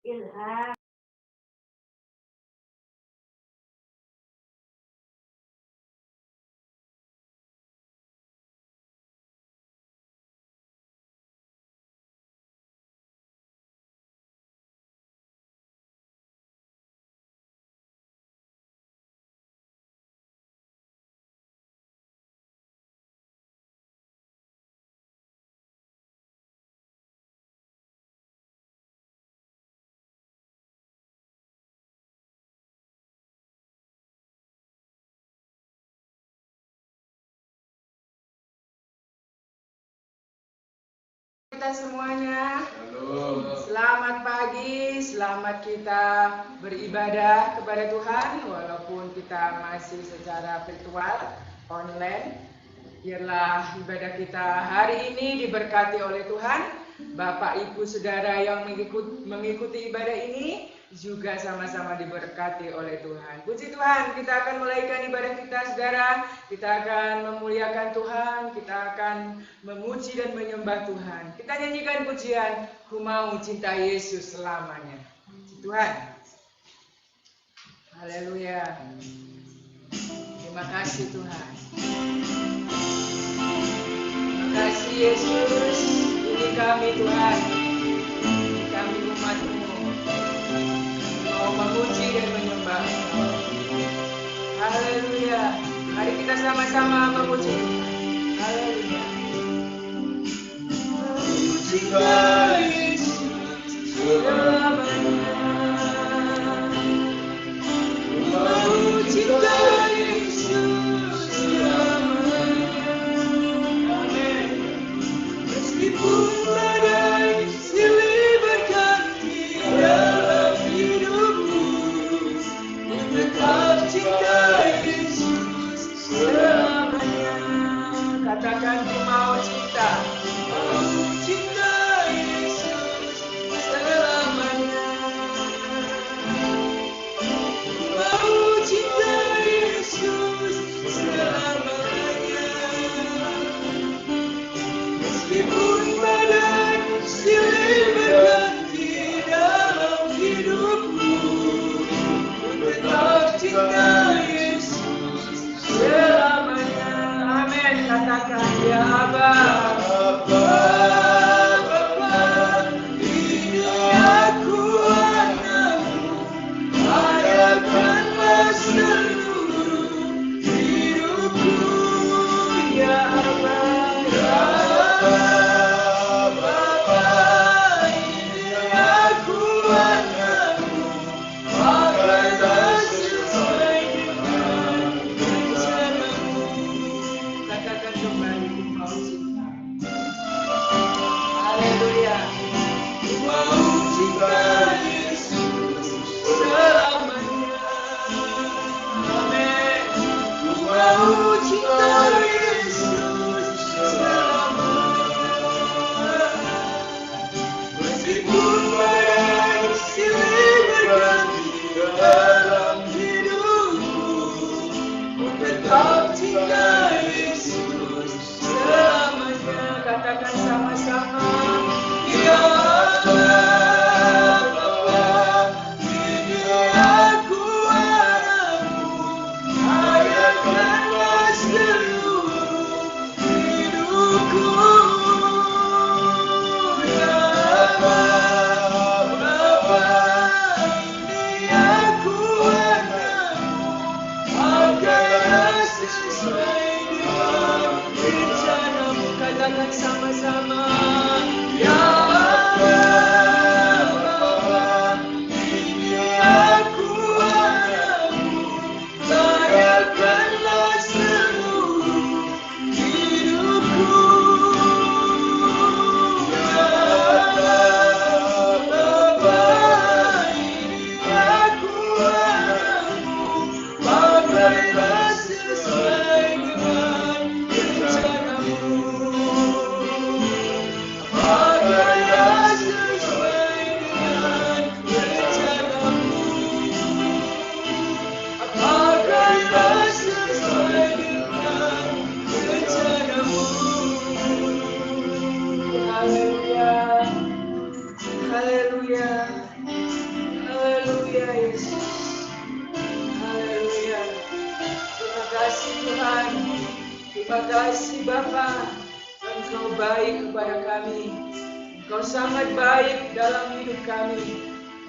Ilham. Kita semuanya, Halo. selamat pagi, selamat kita beribadah kepada Tuhan walaupun kita masih secara virtual, online. Biarlah ibadah kita hari ini diberkati oleh Tuhan. Bapak, Ibu, Saudara yang mengikuti ibadah ini juga sama-sama diberkati oleh Tuhan. Puji Tuhan, kita akan mulaikan ibadah kita, Saudara. Kita akan memuliakan Tuhan, kita akan memuji dan menyembah Tuhan. Kita nyanyikan pujian, Ku Mau Cinta Yesus Selamanya. Puji Tuhan. Haleluya. Terima kasih Tuhan. Terima kasih Yesus. Ini kami Tuhan. Ini kami umat-Mu. Mau memuji dan menyembah. Haleluya. Mari kita sama-sama memuji. Haleluya. Cinta Yesus selamanya. Mau cinta Yesus selamanya. Amin. Meskipun badai silih berganti dalam hidupku, ku tetap cinta Yesus selamanya. Katakan ku mau cinta. Mau cinta Haleluya. Terima kasih Tuhan. Terima kasih Bapa. Engkau baik kepada kami. Engkau sangat baik dalam hidup kami.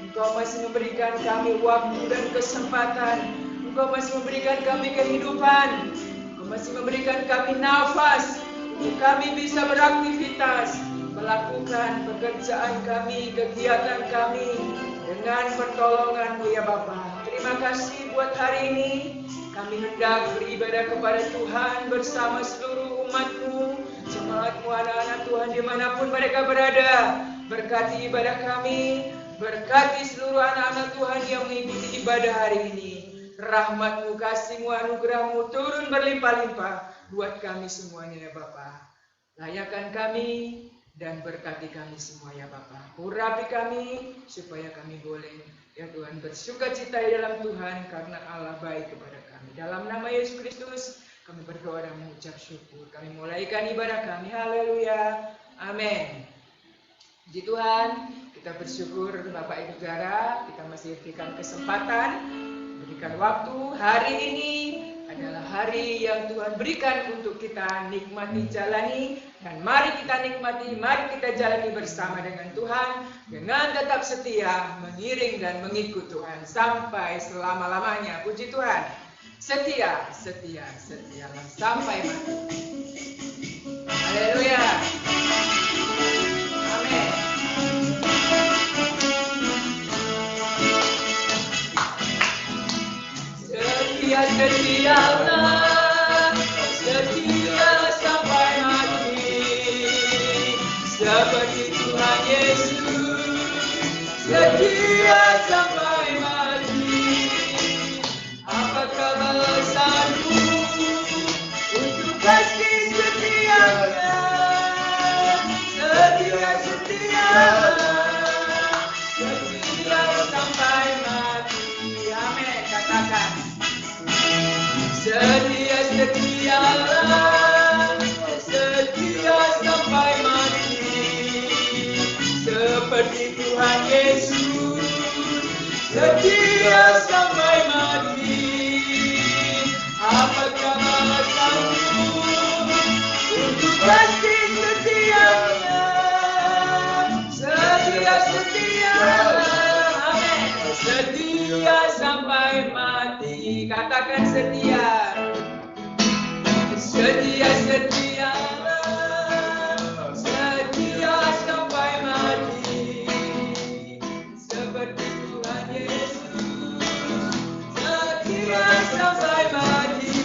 Engkau masih memberikan kami waktu dan kesempatan. Engkau masih memberikan kami kehidupan. Engkau masih memberikan kami nafas untuk kami bisa beraktivitas, melakukan pekerjaan kami, kegiatan kami dengan pertolongan-Mu ya Bapa. Terima kasih buat hari ini. Kami hendak beribadah kepada Tuhan bersama seluruh umat-Mu, jemaat-Mu, anak-anak Tuhan dimanapun mereka berada. Berkati ibadah kami, berkati seluruh anak-anak Tuhan yang mengikuti ibadah hari ini. Rahmat-Mu, kasih-Mu, anugerah-Mu turun berlimpah-limpah buat kami semuanya ya Bapa. Layakan kami dan berkati kami semua ya Bapa. Urapi kami supaya kami boleh ya Tuhan bersuka cita di dalam Tuhan karena Allah baik kepada kami. Dalam nama Yesus Kristus kami berdoa dan mengucap syukur. Kami mulaikan ibadah kami. Haleluya. Amin. Puji Tuhan, kita bersyukur Bapak Ibu Saudara, kita masih diberikan kesempatan, berikan waktu. Hari ini adalah hari yang Tuhan berikan untuk kita nikmati, jalani. Dan mari kita nikmati, mari kita jalani bersama dengan Tuhan, dengan tetap setia, mengiring dan mengikut Tuhan sampai selama-lamanya. Puji Tuhan, setia, setia, setialah sampai mati. Haleluya. Amin. Setia-setialah, setia sampai mati, seperti Tuhan Yesus, setia sampai mati. Apakah balasanmu untuk kasih setianya? Setia-setia, setia sampai mati. Amin. Katakan. Setia-setialah, setia sampai mati, seperti Tuhan Yesus, setia sampai mati. Apakah balasanmu untuk kasih setianya? Setia-setia, amin. Setia sampai mati. Katakan setia. Setia-setia, setia sampai mati, seperti Tuhan Yesus, setia sampai mati.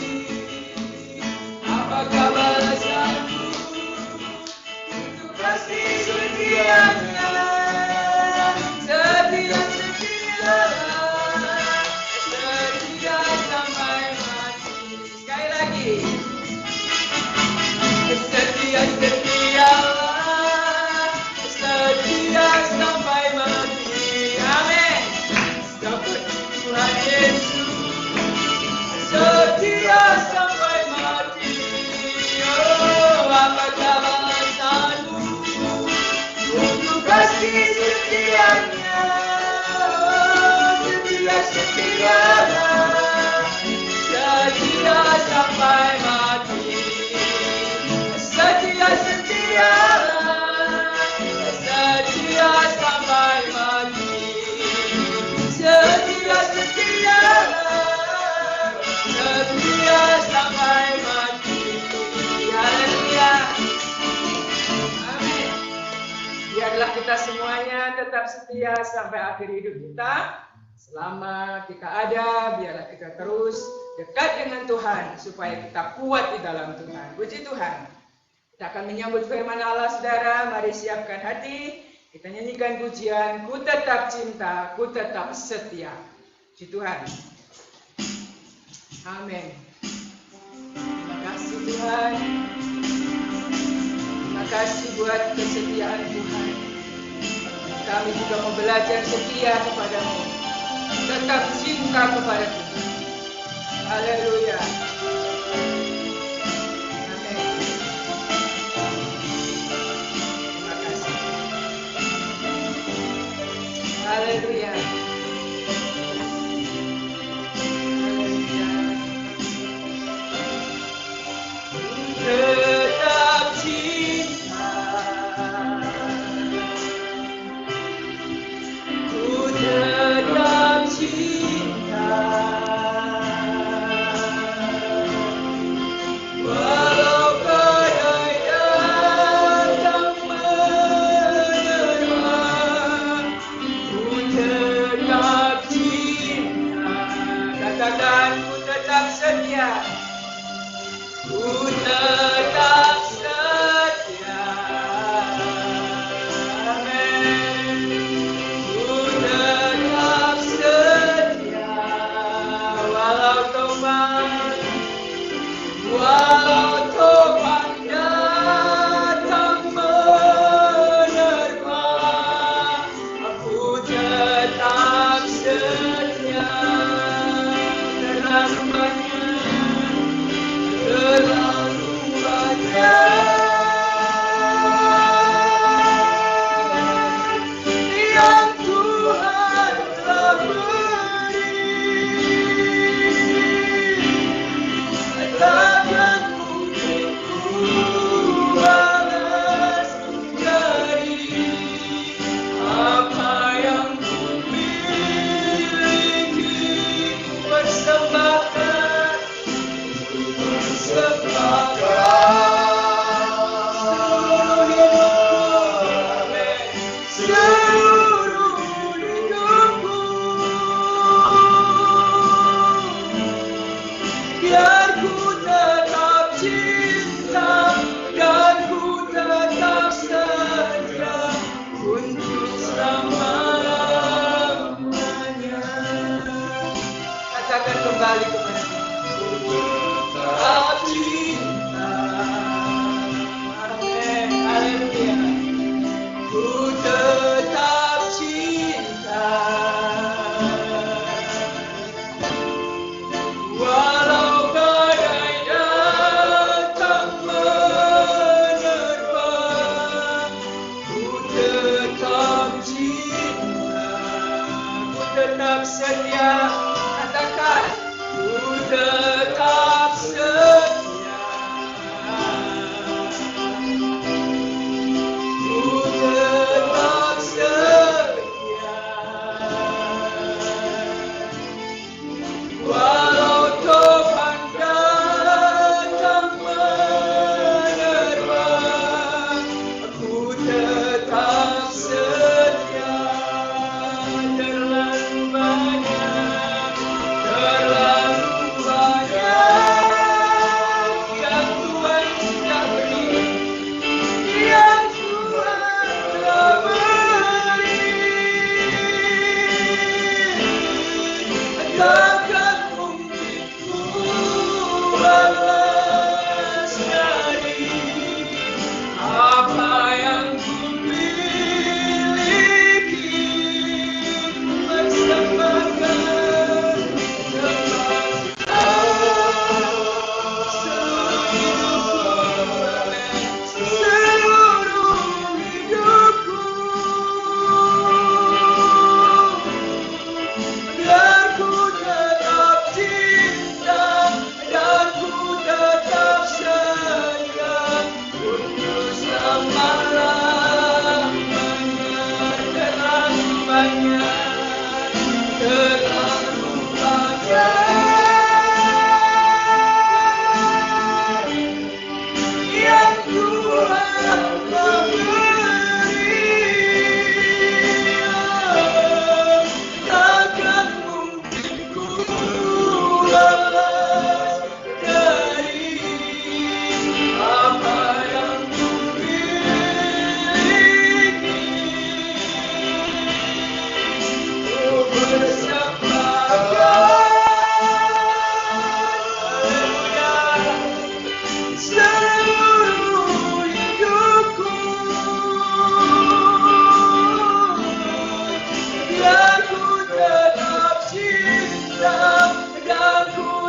Apakah balasanmu untuk kasih setianya? Setia-setia, setia sampai mati. Sekali lagi. Setia-setialah, setia sampai mati. Amin. Seperti Tuhan Yesus, setia sampai mati. Oh, apakah balasanmu untuk kasih setianya? Oh, setia-setialah, setia sampai mati. Setia-setialah, setia sampai mati. Setia-setialah, setia sampai mati. Haleluya. Amin. Biarlah kita semuanya tetap setia sampai akhir hidup kita. Selama kita ada, biarlah kita terus dekat dengan Tuhan supaya kita kuat di dalam Tuhan. Puji Tuhan. Kita akan menyambut firman Allah, saudara. Mari siapkan hati. Kita nyanyikan pujian, Ku tetap cinta, ku tetap setia. Puji Tuhan. Amin. Terima kasih Tuhan. Terima kasih buat kesetiaan Tuhan. Kami juga mau belajar setia kepadamu. Tetap cinta kepada Tuhan. Haleluya. Haleluya. Katakan ku tetap setia. Ku tetap setia. Amin. Ku tetap setia. Walau topan datang menerpa, aku tetap setia. Terlalu banyak yang Tuhan telah beri. Takkan mungkin ku balas dari apa yang ku miliki. Persembahkan seluruh hidupku. Biar ku tetap cinta dan ku tetap setia untuk selama-lamanya. Katakan kembali kepada tetap cinta. Amin. Haleluya. Ku tetap cinta. Walau badai datang menerpa, ku tetap cinta. Ku tetap setia. Katakan, ku tetap setia. Ku tetap setia. Walau topan datang menerpa, aku tetap setia. Terlalu banyak yang Tuhan sudah beri, yang Tuhan telah beri. Takkan mungkin ku balas dari apa yang ku miliki. Persembahkan seluruh hidupku. Biar ku tetap cinta dan ku tetap setia untuk selama-lamanya. Terlalu banyak yang Tuhan telah beri. Takkan mungkin ku balas dari apa yang ku miliki. Ku bersembahkan, haleluya, seluruh hidupku. Biar ku tetap cinta dan ku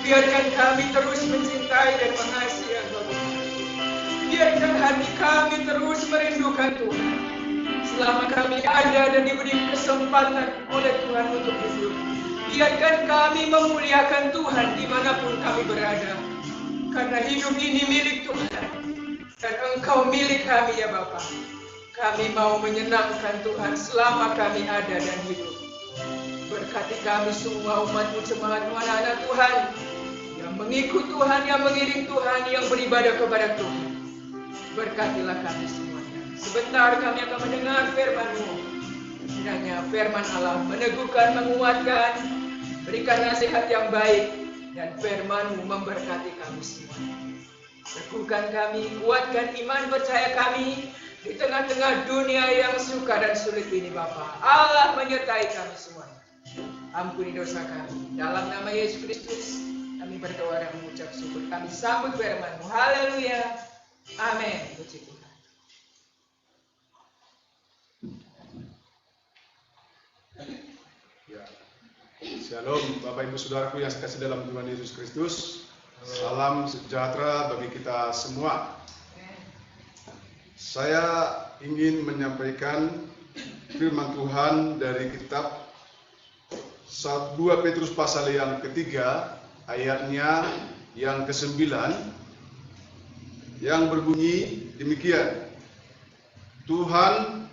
Biarkan kami terus mencintai dan mengasihi Engkau. Biarkan hati kami terus merindukan Tuhan. Selama kami ada dan diberi kesempatan oleh Tuhan untuk hidup, biarkan kami memuliakan Tuhan dimanapun kami berada. Karena hidup ini milik Tuhan dan Engkau milik kami ya Bapa. Kami mau menyenangkan Tuhan selama kami ada dan hidup. Berkati kami semua umat-Mu, jemaat-Mu, anak-anak Tuhan yang mengikut Tuhan, yang mengiring Tuhan, yang beribadah kepada Tuhan. Berkatilah kami semuanya. Sebentar kami akan mendengar firman-Mu. Kiranya firman Allah meneguhkan, menguatkan, berikan nasihat yang baik, dan firman-Mu memberkati kami semua. Teguhkan kami, kuatkan iman percaya kami di tengah-tengah dunia yang suka dan sulit ini Bapa. Allah menyertai kami semua. Ampuni dosa kami. Dalam nama Yesus Kristus kami berdoa dan mengucap syukur. Kami sambut firman-Mu. Haleluya. Amin. Puji Tuhan. Ya. Shalom Bapak Ibu Saudaraku yang saya kasih dalam Tuhan Yesus Kristus. Salam sejahtera bagi kita semua. Saya ingin menyampaikan firman Tuhan dari kitab 2 Petrus pasal yang ketiga, ayatnya yang ke-9, yang berbunyi demikian. Tuhan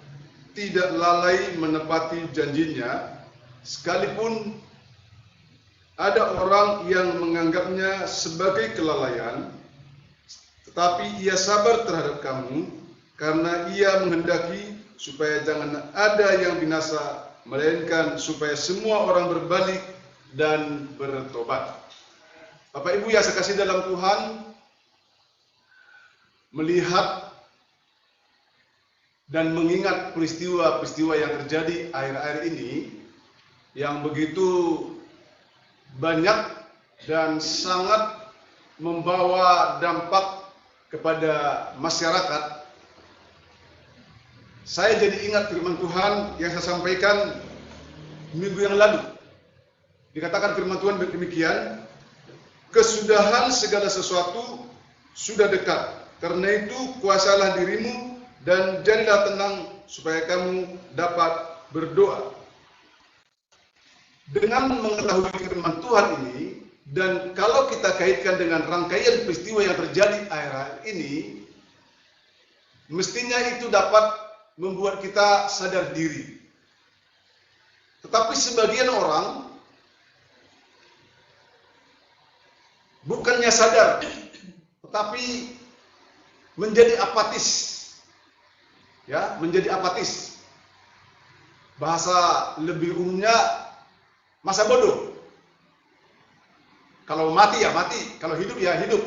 tidak lalai menepati janjinya, sekalipun ada orang yang menganggapnya sebagai kelalaian, tetapi ia sabar terhadap kamu, karena ia menghendaki supaya jangan ada yang binasa, melainkan supaya semua orang berbalik dan bertobat. Bapak Ibu yang saya kasih dalam Tuhan, melihat dan mengingat peristiwa-peristiwa yang terjadi akhir-akhir ini, yang begitu banyak dan sangat membawa dampak kepada masyarakat. Saya jadi ingat firman Tuhan yang saya sampaikan minggu yang lalu. Dikatakan firman Tuhan demikian, kesudahan segala sesuatu sudah dekat. Karena itu kuasalah dirimu dan jadilah tenang supaya kamu dapat berdoa. Dengan mengetahui firman Tuhan ini, dan kalau kita kaitkan dengan rangkaian peristiwa yang terjadi akhir-akhir ini, mestinya itu dapat membuat kita sadar diri. Tetapi sebagian orang bukannya sadar, tetapi menjadi apatis. Ya, menjadi apatis. Bahasa lebih umumnya masa bodoh. Kalau mati ya mati, kalau hidup ya hidup.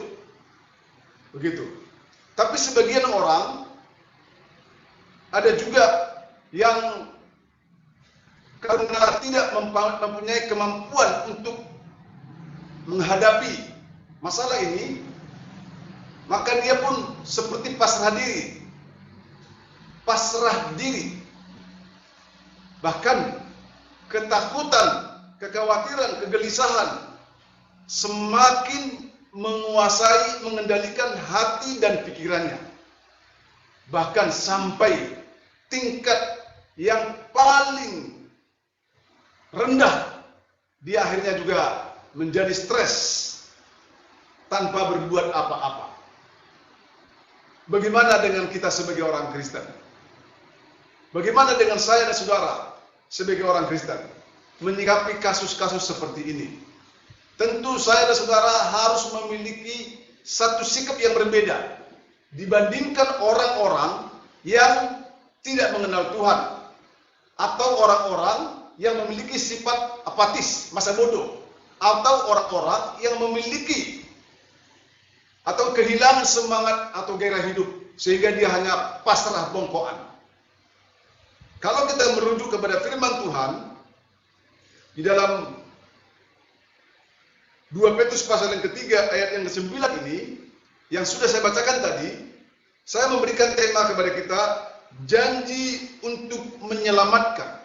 Begitu. Tapi sebagian orang ada juga yang karena tidak mempunyai kemampuan untuk menghadapi masalah ini, maka dia pun seperti pasrah diri. Pasrah diri. Bahkan ketakutan, kekhawatiran, kegelisahan semakin menguasai, mengendalikan hati dan pikirannya. Bahkan sampai tingkat yang paling rendah, dia akhirnya juga menjadi stres tanpa berbuat apa-apa. Bagaimana dengan kita sebagai orang Kristen? Bagaimana dengan saya dan saudara sebagai orang Kristen menyikapi kasus-kasus seperti ini? Tentu saya dan saudara harus memiliki satu sikap yang berbeda dibandingkan orang-orang yang tidak mengenal Tuhan atau orang-orang yang memiliki sifat apatis, masa bodoh, atau orang-orang yang memiliki atau kehilangan semangat atau gairah hidup sehingga dia hanya pasrah bongkoan. Kalau kita merujuk kepada firman Tuhan di dalam 2 Petrus pasal yang ketiga ayat yang ke-9 ini yang sudah saya bacakan tadi, saya memberikan tema kepada kita, janji untuk menyelamatkan.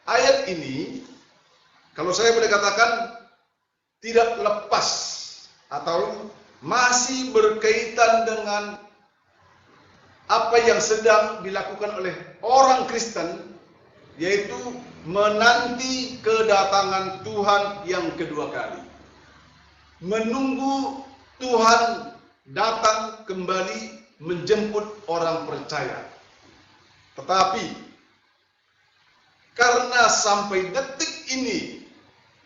Ayat ini, kalau saya boleh katakan, tidak lepas atau masih berkaitan dengan apa yang sedang dilakukan oleh orang Kristen, yaitu menanti kedatangan Tuhan yang kedua kali. Menunggu Tuhan datang kembali menjemput orang percaya. Tetapi karena sampai detik ini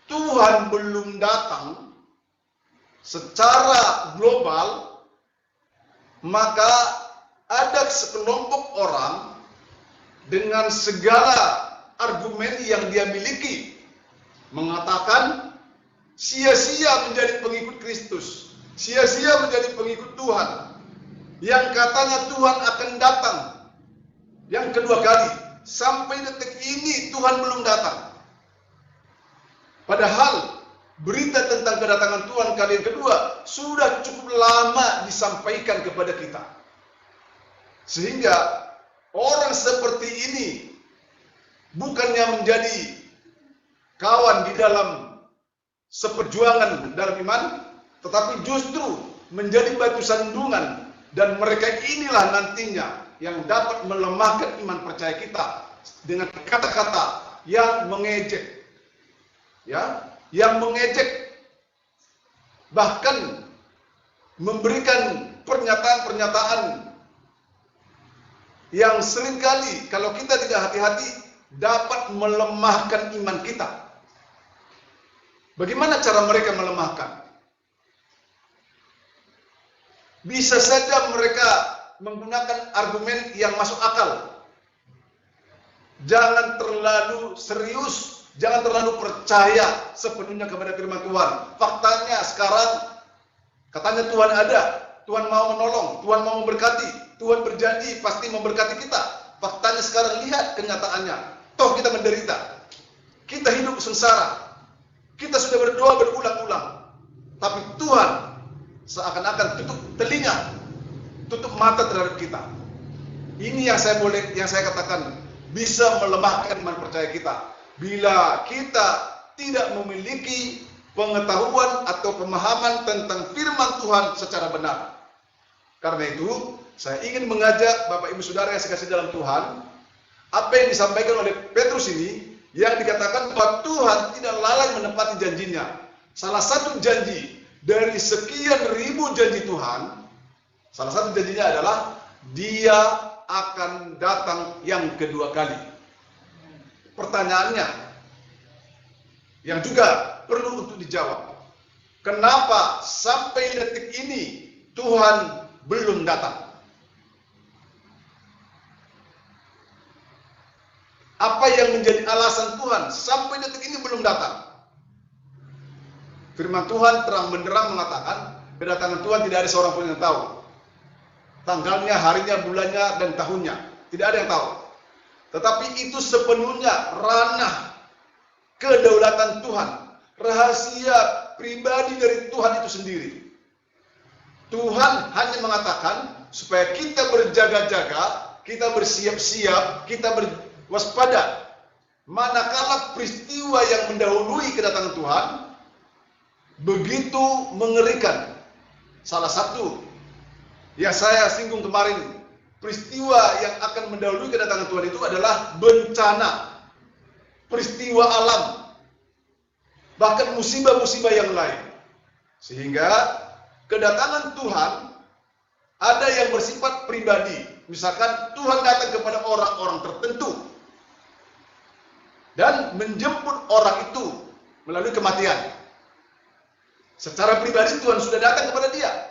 Tuhan belum datang secara global, maka ada sekelompok orang dengan segala argumen yang dia miliki mengatakan sia-sia menjadi pengikut Kristus, sia-sia menjadi pengikut Tuhan, yang katanya Tuhan akan datang yang kedua kali. Sampai detik ini Tuhan belum datang. Padahal berita tentang kedatangan Tuhan kali yang kedua sudah cukup lama disampaikan kepada kita. Sehingga orang seperti ini bukannya menjadi kawan di dalam seperjuangan dalam iman, tetapi justru menjadi batu sandungan, dan mereka inilah nantinya yang dapat melemahkan iman percaya kita dengan kata-kata yang mengejek, ya, yang mengejek, bahkan memberikan pernyataan-pernyataan yang seringkali kalau kita tidak hati-hati dapat melemahkan iman kita. Bagaimana cara mereka melemahkan? Bisa saja mereka menggunakan argumen yang masuk akal. Jangan terlalu serius, jangan terlalu percaya sepenuhnya kepada firman Tuhan. Faktanya sekarang katanya Tuhan ada, Tuhan mau menolong, Tuhan mau memberkati, Tuhan berjanji pasti memberkati kita. Faktanya sekarang lihat kenyataannya. Toh kita menderita, kita hidup sengsara, kita sudah berdoa berulang-ulang, tapi Tuhan seakan-akan tutup telinga, tutup mata terhadap kita. Ini yang saya katakan bisa melemahkan iman percaya kita. Bila kita tidak memiliki pengetahuan atau pemahaman tentang firman Tuhan secara benar. Karena itu, saya ingin mengajak Bapak Ibu Saudara yang saya kasih dalam Tuhan, apa yang disampaikan oleh Petrus ini, yang dikatakan bahwa Tuhan tidak lalai menepati janjinya. Salah satu janji dari sekian ribu janji Tuhan, salah satu janjinya adalah Dia akan datang yang kedua kali. Pertanyaannya yang juga perlu untuk dijawab, kenapa sampai detik ini Tuhan belum datang? Apa yang menjadi alasan Tuhan sampai detik ini belum datang? Firman Tuhan terang benderang mengatakan kedatangan Tuhan tidak ada seorang pun yang tahu. Tanggalnya, harinya, bulannya, dan tahunnya. Tidak ada yang tahu. Tetapi itu sepenuhnya ranah kedaulatan Tuhan. Rahasia pribadi dari Tuhan itu sendiri. Tuhan hanya mengatakan supaya kita berjaga-jaga, kita bersiap-siap, kita berwaspada. Manakala peristiwa yang mendahului kedatangan Tuhan begitu mengerikan. Salah satu yang saya singgung kemarin, peristiwa yang akan mendahului kedatangan Tuhan itu adalah bencana, peristiwa alam, bahkan musibah-musibah yang lain. Sehingga kedatangan Tuhan ada yang bersifat pribadi. Misalkan Tuhan datang kepada orang-orang tertentu dan menjemput orang itu melalui kematian. Secara pribadi Tuhan sudah datang kepada dia,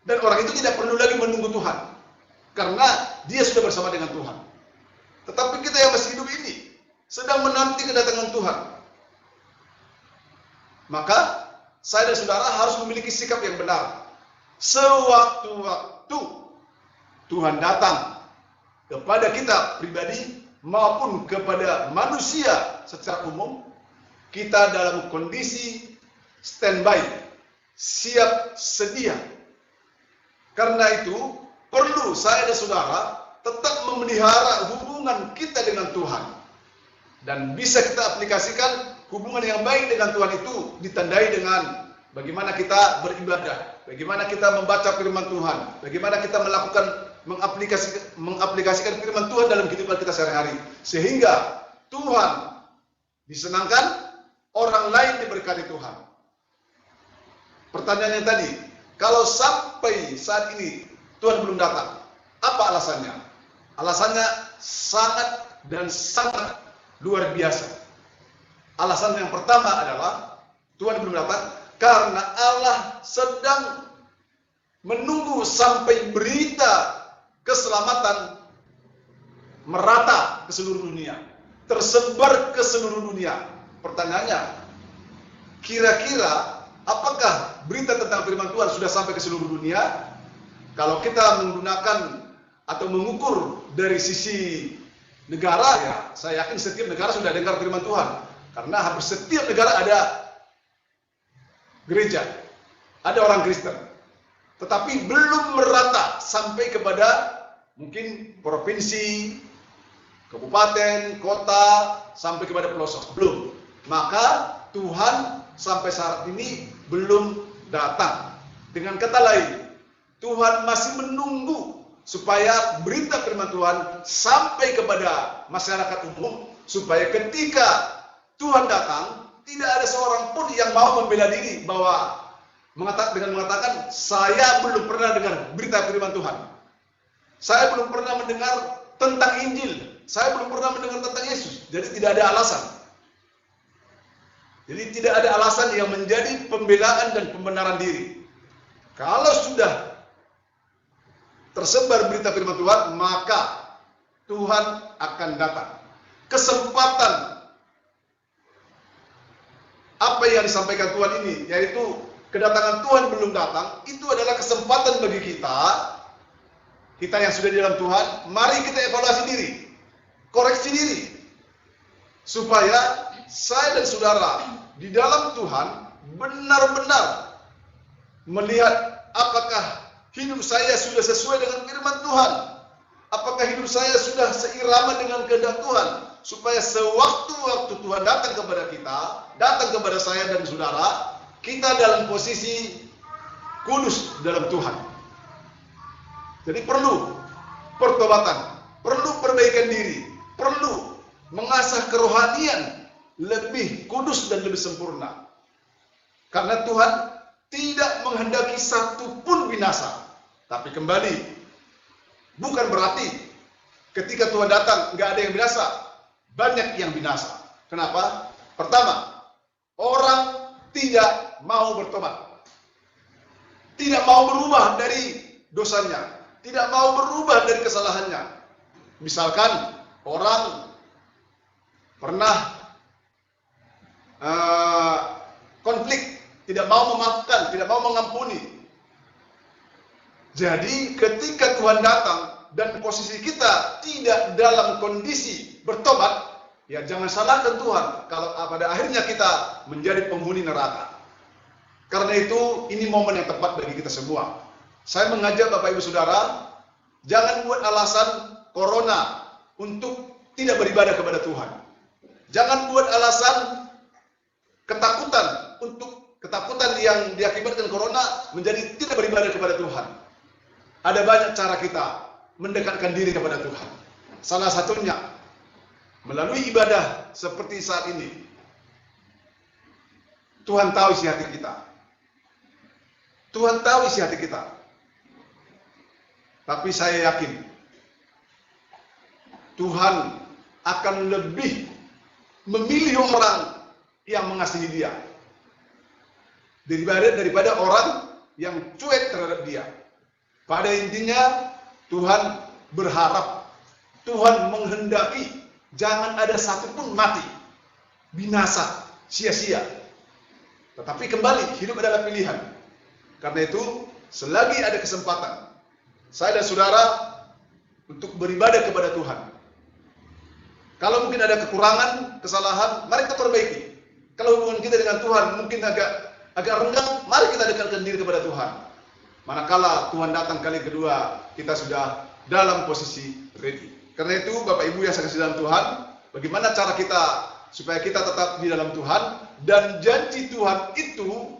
dan orang itu tidak perlu lagi menunggu Tuhan, karena dia sudah bersama dengan Tuhan. Tetapi kita yang masih hidup ini sedang menanti kedatangan Tuhan. Maka saya dan saudara harus memiliki sikap yang benar. Sewaktu-waktu Tuhan datang kepada kita pribadi maupun kepada manusia secara umum, kita dalam kondisi standby, siap sedia. Karena itu perlu saya dan saudara tetap memelihara hubungan kita dengan Tuhan. Dan bisa kita aplikasikan hubungan yang baik dengan Tuhan itu ditandai dengan bagaimana kita beribadah, bagaimana kita membaca firman Tuhan, bagaimana kita mengaplikasikan firman Tuhan dalam kehidupan kita sehari-hari, sehingga Tuhan disenangkan, orang lain diberkati Tuhan. Pertanyaannya tadi, kalau sampai saat ini Tuhan belum datang, apa alasannya? Alasannya sangat dan sangat luar biasa. Alasan yang pertama adalah Tuhan belum datang karena Allah sedang menunggu sampai berita keselamatan merata ke seluruh dunia, tersebar ke seluruh dunia. Pertanyaannya, kira-kira apakah berita tentang firman Tuhan sudah sampai ke seluruh dunia? Kalau kita menggunakan atau mengukur dari sisi negara, ya saya yakin setiap negara sudah dengar firman Tuhan. Karena hampir setiap negara ada gereja, ada orang Kristen. Tetapi belum merata sampai kepada mungkin provinsi, kabupaten, kota, sampai kepada pelosok. Belum. Maka Tuhan sampai saat ini belum datang. Dengan kata lain, Tuhan masih menunggu supaya berita firman Tuhan sampai kepada masyarakat umum, supaya ketika Tuhan datang, tidak ada seorang pun yang mau membela diri bahwa dengan mengatakan, saya belum pernah dengar berita firman Tuhan, saya belum pernah mendengar tentang Injil, saya belum pernah mendengar tentang Yesus. Jadi tidak ada alasan. Jadi tidak ada alasan yang menjadi pembelaan dan pembenaran diri. Kalau sudah tersebar berita firman Tuhan, maka Tuhan akan datang. Kesempatan apa yang disampaikan Tuhan ini, yaitu kedatangan Tuhan belum datang, itu adalah kesempatan bagi kita yang sudah di dalam Tuhan. Mari kita evaluasi diri, koreksi diri, supaya saya dan saudara di dalam Tuhan benar-benar melihat apakah hidup saya sudah sesuai dengan firman Tuhan, apakah hidup saya sudah seirama dengan kehendak Tuhan, supaya sewaktu-waktu Tuhan datang kepada kita, datang kepada saya dan saudara, kita dalam posisi kudus dalam Tuhan. Jadi perlu pertobatan, perlu perbaikan diri, perlu mengasah kerohanian lebih kudus dan lebih sempurna. Karena Tuhan tidak menghendaki satu pun binasa. Tapi kembali, bukan berarti ketika Tuhan datang nggak ada yang binasa, banyak yang binasa. Kenapa? Pertama, orang tidak mau bertobat, tidak mau berubah dari dosanya, tidak mau berubah dari kesalahannya. Misalkan orang pernah konflik, tidak mau memaafkan, tidak mau mengampuni. Jadi ketika Tuhan datang dan posisi kita tidak dalam kondisi bertobat, ya jangan salahkan Tuhan kalau pada akhirnya kita menjadi penghuni neraka. Karena itu ini momen yang tepat bagi kita semua. Saya mengajak Bapak Ibu Saudara, jangan buat alasan corona untuk tidak beribadah kepada Tuhan. Jangan buat alasan ketakutan yang diakibatkan corona menjadi tidak beribadah kepada Tuhan. Ada banyak cara kita mendekatkan diri kepada Tuhan. Salah satunya melalui ibadah seperti saat ini. Tuhan tahu isi hati kita. Tuhan tahu isi hati kita. Tapi saya yakin Tuhan akan lebih memilih orang yang mengasihi Dia daripada orang yang cuek terhadap Dia. Pada intinya Tuhan berharap, Tuhan menghendaki jangan ada satupun mati, binasa, sia-sia. Tetapi kembali, hidup adalah pilihan. Karena itu, selagi ada kesempatan, saya dan saudara untuk beribadah kepada Tuhan. Kalau mungkin ada kekurangan, kesalahan, mari kita perbaiki. Kalau hubungan kita dengan Tuhan mungkin agak renggang, mari kita dekatkan diri kepada Tuhan. Manakala Tuhan datang kali kedua, kita sudah dalam posisi ready. Karena itu, Bapak Ibu yang saya kasih dalam Tuhan, bagaimana cara kita supaya kita tetap di dalam Tuhan, dan janji Tuhan itu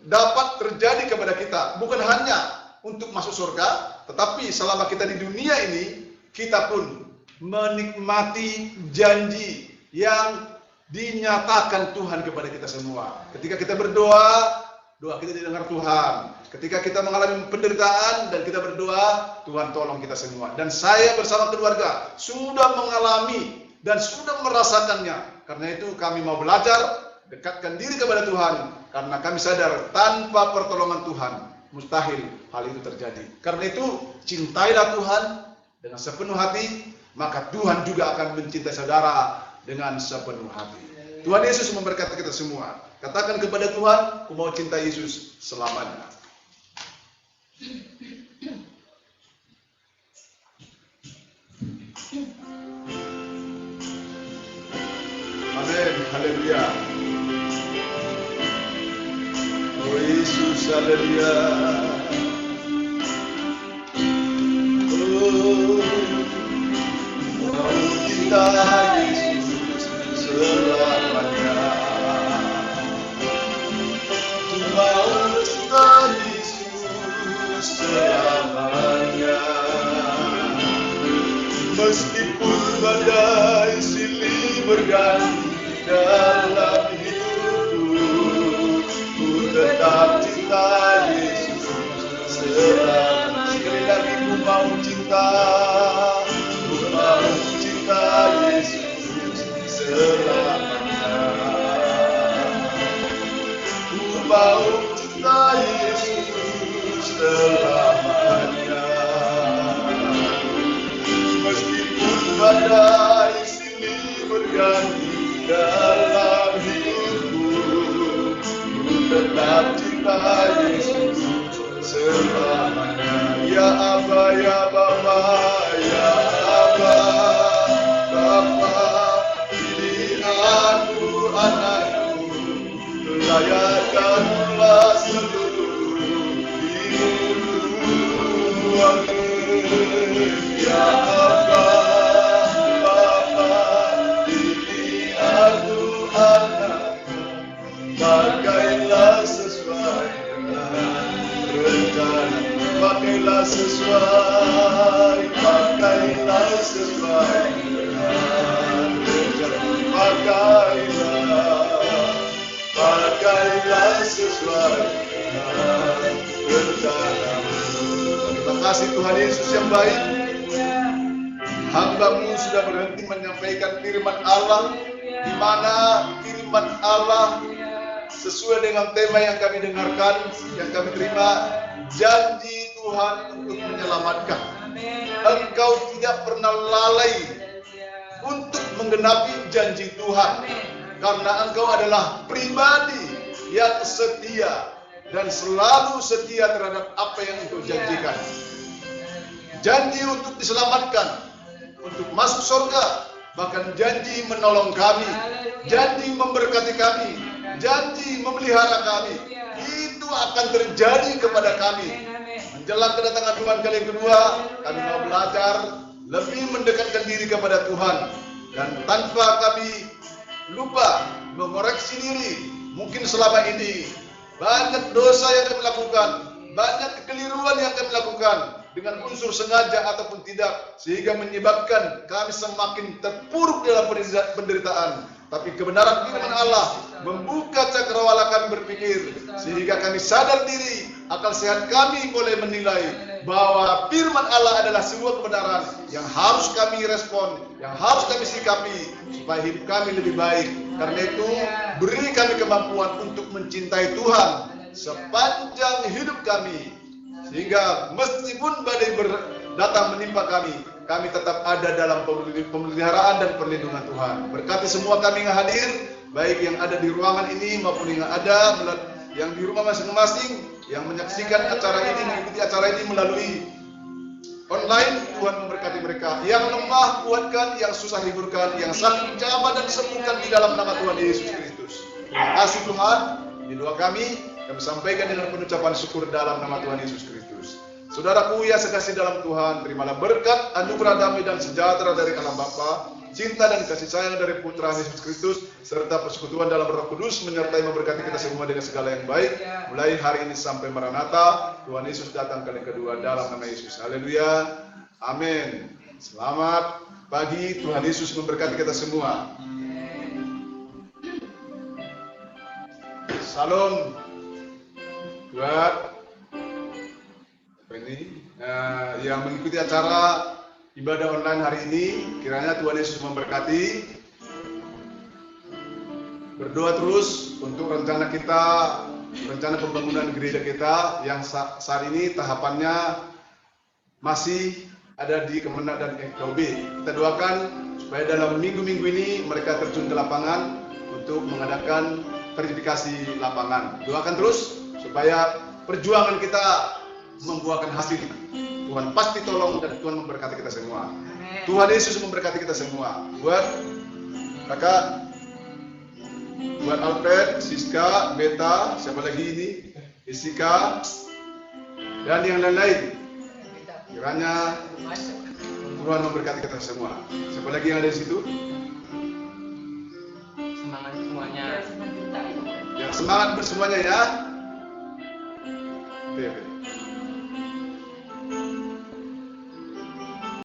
dapat terjadi kepada kita, bukan hanya untuk masuk surga, tetapi selama kita di dunia ini, kita pun menikmati janji yang dinyatakan Tuhan kepada kita semua. Ketika kita berdoa, doa kita didengar Tuhan. Ketika kita mengalami penderitaan dan kita berdoa, Tuhan tolong kita semua. Dan saya bersama keluarga sudah mengalami dan sudah merasakannya. Karena itu kami mau belajar, dekatkan diri kepada Tuhan, karena kami sadar tanpa pertolongan Tuhan mustahil hal itu terjadi. Karena itu cintailah Tuhan dengan sepenuh hati, maka Tuhan juga akan mencintai saudara dengan sepenuh hati. Tuhan Yesus memberkati kita semua. Katakan kepada Tuhan, aku mau cintai Yesus selamanya. Amin, haleluya. Oh Yesus, haleluya. Oh, mau kita Yesus selamanya. Mau kita Yesus selamanya. Meskipun badai silih berganti dalam hidupku, ku tetap cinta Yesus selamanya. Sekali lagi ku mau cinta Yesus selamanya. Ku mau cinta Yesus selamanya. Meskipun badai silih berganti dalam hidupku, ku tetap cinta Yesus selamanya. Ya Aba, ya Bapa, ya Aba, Bapa, pilih aku anakku, layakkanlah seluruh hidupku. Ya Aba, Bapa, pilih aku anakku, pakailah sesuai dengan rencana. Pakailah sesuai dengan rencana. Pakailah sesuai dengan rencana. Terima kasih Tuhan Yesus yang baik. Hamba-Mu sudah berhenti menyampaikan firman Allah, di mana firman Allah sesuai dengan tema yang kami dengarkan, yang kami terima, janji Tuhan untuk menyelamatkan. Engkau tidak pernah lalai untuk menggenapi janji Tuhan, karena Engkau adalah pribadi yang setia dan selalu setia terhadap apa yang Engkau janjikan. Janji untuk diselamatkan, untuk masuk surga, bahkan janji menolong kami, janji memberkati kami, janji memelihara kami, itu akan terjadi kepada kami. Menjelang kedatangan Tuhan kali yang kedua, kami mau belajar lebih mendekatkan diri kepada Tuhan, dan tanpa kami lupa mengoreksi diri. Mungkin selama ini banyak dosa yang kami lakukan, banyak kekeliruan yang kami lakukan dengan unsur sengaja ataupun tidak, sehingga menyebabkan kami semakin terpuruk dalam penderitaan. Tapi kebenaran firman Allah membuka cakrawala kami berpikir, sehingga kami sadar diri, akal sehat kami boleh menilai bahwa firman Allah adalah sebuah kebenaran yang harus kami respon, yang harus kami sikapi, supaya hidup kami lebih baik. Karena itu, beri kami kemampuan untuk mencintai Tuhan sepanjang hidup kami, sehingga meskipun badai datang menimpa kami, kami tetap ada dalam pemeliharaan dan perlindungan Tuhan. Berkati semua kami yang hadir, baik yang ada di ruangan ini maupun yang ada yang di rumah masing-masing, yang menyaksikan acara ini, mengikuti acara ini melalui online. Tuhan memberkati mereka. Yang lemah kuatkan, yang susah hiburkan, yang sakit jamah dan sembuhkan di dalam nama Tuhan Yesus Kristus. Terima kasih Tuhan. Ini doa kami sampaikan dengan penucapan syukur dalam nama Tuhan Yesus Kristus. Saudaraku yang sekasih dalam Tuhan, terimalah berkat, anugerah damai dan sejahtera dari Allah Bapa, cinta dan kasih sayang dari Putra Yesus Kristus, serta persekutuan dalam Roh Kudus menyertai memberkati kita semua dengan segala yang baik, mulai hari ini sampai Maranatha. Tuhan Yesus datang kali kedua dalam nama Yesus. Haleluya. Amin. Selamat pagi, Tuhan Yesus memberkati kita semua. Salam buat yang mengikuti acara ibadah online hari ini. Kiranya Tuhan Yesus memberkati. Berdoa terus untuk rencana kita, rencana pembangunan gereja kita yang saat ini tahapannya masih ada di Kemenak dan FKUB. Kita doakan supaya dalam minggu-minggu ini mereka terjun ke lapangan untuk mengadakan verifikasi lapangan. Doakan terus supaya perjuangan kita membuahkan hasil. Tuhan pasti tolong dan Tuhan memberkati kita semua. Amin. Tuhan Yesus memberkati kita semua. Buat kakak, buat Alfred, Siska, Beta, siapa lagi ini? Isika, dan yang lain-lain. Kiranya Tuhan memberkati kita semua. Siapa lagi yang ada di situ? Semangat semuanya. Ya, semangat bersemuanya ya. Oke.